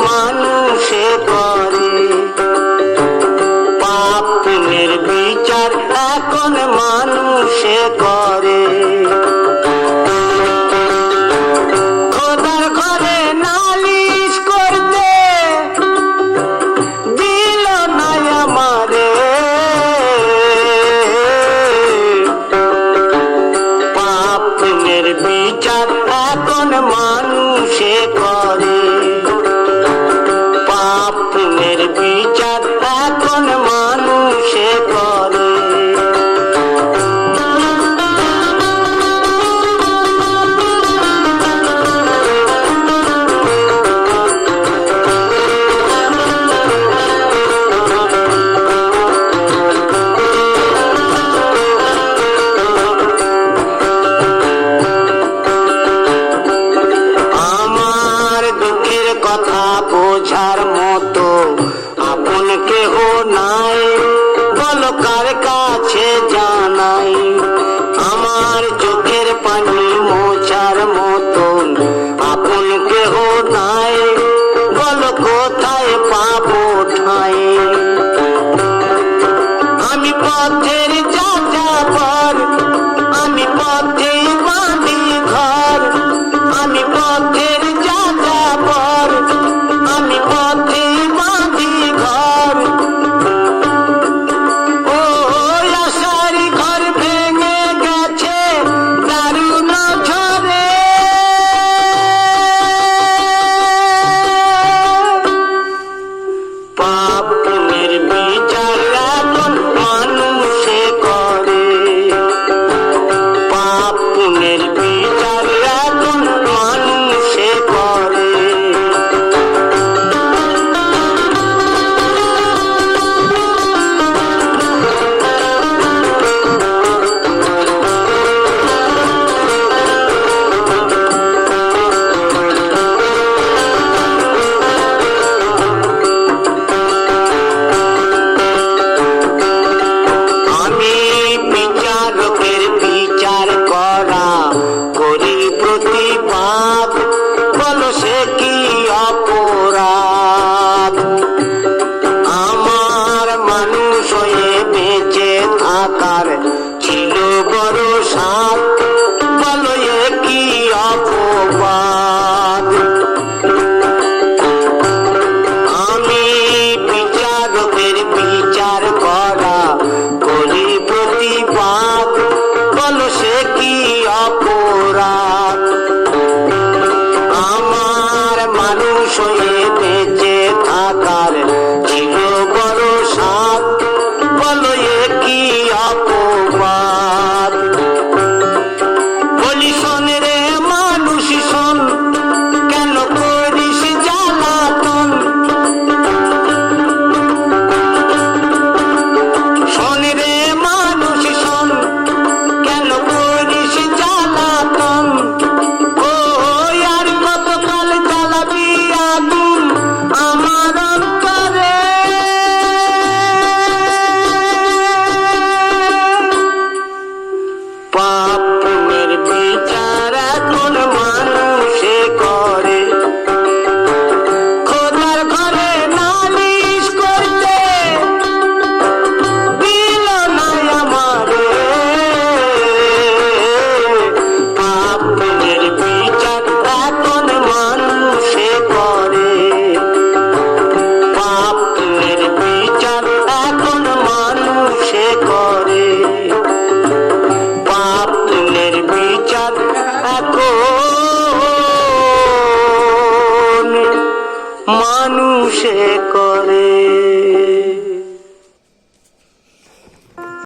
মানুষে করে, পাপ পুণ্যের বিচার এখন মানুষে করে। খোদার ঘরে নালিশ করতে দিল না আমারে, পাপ পুণ্যের বিচার এখন মানুষে করে, পাপ পুণ্যের বিচার এখন মানুষে করে। আমার দুঃখের কথা বোঝার মতো আপন কেহ নাই, বলো কার কাছে জানাই। আমার চোখের পানি মোছার মতন আপন কেহ নাই, বলো কোথায় পাবো ঠাই। আমি পথের যাযাবর, আমি পথে বাঁধি ঘর, আমি পথের যাযাবর, আমি পথে বাঁধি ঘর। ও আশার ঘর ভেঙে গেছে দারুণ ঝড়ে, পাপ পুণ্যের বিচার এখন মানুষে করে, পাপ পুণ্যের বিচার এখন মানুষে করে। আমি বিচারকের বিচার করা করি প্রতিবাদ, বলো সে কি